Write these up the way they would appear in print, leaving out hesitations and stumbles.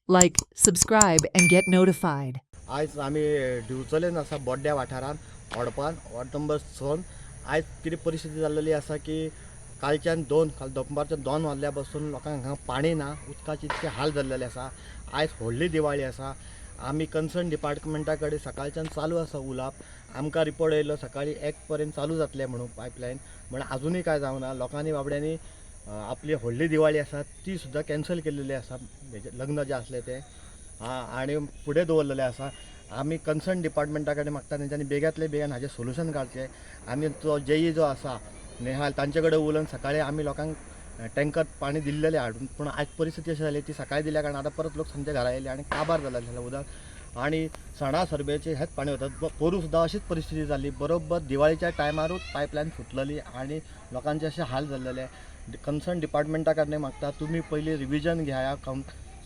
Like, subscribe, and get notified. आयज आमी दिवचलेन आसा बोड्ड्या वाठारान ओडपान वॉर्ड नंबर 6 आयज कितें परिस्थिती जाल्लेली आसा की काल दनपारच्या 2 वाजल्या पासून लोकांक हांगा पाणी ना, उदकाचे इतके हाल जाल्लेले आसा. आयज व्हडली दिवाळी आसा. आमी कन्सर्न डिपार्टमेंटा कडेन सकाळच्यान चालू आसा उलोवप. आमकां रिपोर्ट येयलो सकाळी 1 पर्यंत चालू जातले म्हणून पायपलायन, म्हण अजुनूय काय जावना. लोकांनी बाबड्यांनी आपली व्हडली दिवाळी आसा ती सुद्दां कॅन्सल केल्लेली आसा, लग्न जे आसले ते आणि फुडें दवरलेले आसा. आमी कन्सर्न डिपार्टमेंटा कडेन मागता तेंच्यांनी बेगांतले बेगीन हाजें सोल्युशन काडचें. आमी तो जेई जो आसा नेहाल तांचे कडेन उलोवन सकाळी आमी लोकांक टँकर पाणी दिल्लेले हाडून, पूण आयज परिस्थिती अशी जाली ती सकाळी दिल्या कारण आतां परत लोक सांजे घरा येयले आणि काबार जालें उदक आणि सणा सरबेचे हेच पाणी वतात. पोरू सुद्दां अशीच परिस्थिती जाली. बरोबर दिवाळीच्या टायमारूच पायपलायन फुटलेली आणि लोकांचे असे हाल झालेले. कन्सर्न डिपार्टमेंटा कडेन मागता तुम्ही पयलीं रिविजन घेया,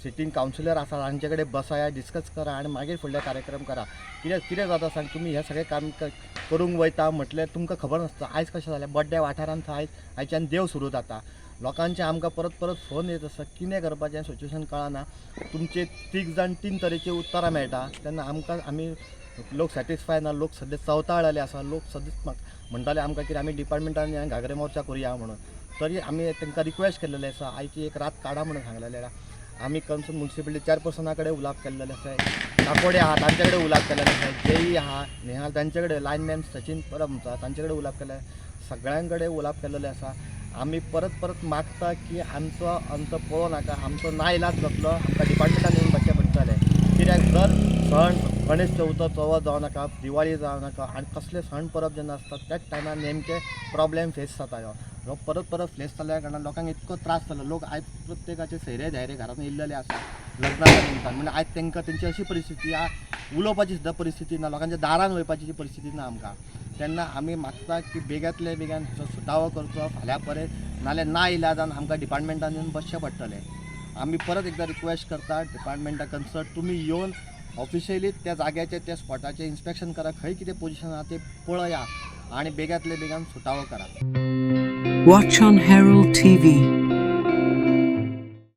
सिटींग कावन्सिलर आसा तांचे कडेन बसाया, डिस्कस करा आणि मागीर फुडले कार्यक्रम करा. कितें जाता सांग, तुम्ही हे सगळे काम करूंक वयता म्हटल्यार तुमकां खबर नासता. आयज कशें जालें, बड्ड्या वाठारांत आयच्यान देव सुरू जाता. लोकांचे आमकां परत फोन येत आसा, कितें करपाचें सिच्युएशन कळना. तुमचे 3 तरेची उत्तरां मेळटा तेन्ना आमी लोक सॅटिस्फाय ना. लोक सद्या चवताळलेले आसा. लोक सद्या म्हणटाले आमकां कितें आमी डिपार्टमेंटान घागरे मोर्चा करुया म्हणून. तरी आमी तांकां रिक्वेस्ट केल्लेले आसा आयची एक रात काडा म्हणून सांगलेले आसा. आमी कन्सर्न म्युनिसिपालिटी चेअरपर्सना कडेन उलोवप केल्लेलें आसा. काकोडे आहा तांचे कडेन उलोवप केल्लेलें आसा. जेई आहा नेहाल तांचे कडेन, लायनमॅन सचिन परब तांचे कडेन उलोवप केलें. सगळ्यां कडेन उलोवप केल्लेलें आसा. आमी परत मागता की आमचो अंत पळोवं नाका. आमचो नाइलाज जातलो, आमकां डिपार्टमेंटान येवन बसचें पडटलें. कित्याक दर सण गणेश चवथ जावं नाका, दिवाळी जावं नाका आनी कसले सण परब जेन्ना आसतात त्याच टायमार नेमके प्रॉब्लेम फेस जाता. ह्यो परत फेस जाल्ल्या कारणान लोकांक इतको त्रास जालो. लोक आयज प्रत्येकाचे सैरे धैर्य घरांत येयल्लेले आसा लग्नाच्या निमतान. म्हणजे आयज तांकां तेंची अशी परिस्थिती उलोवपाची सुद्दां परिस्थिती ना, लोकांच्या दारान वयपाची परिस्थिती ना आमकां. तेन्ना आमी मागता की बेगांतले बेगान हाचो सुटावो करचो फाल्यां परत, नाल्यार ना इलाजान आमकां डिपार्टमेंटान येवन बसचें पडटलें. आमी परत एकदां रिक्वेस्ट करता डिपार्टमेंटा कन्सर्न, तुमी येवन ऑफिशियली त्या जाग्याचे त्या स्पॉटाचे इन्स्पेक्शन करा, खंय कितें पोजिशन आहा ते पळया आणि बेगांतले बेगान सुटावो करा. Watch on Herald TV.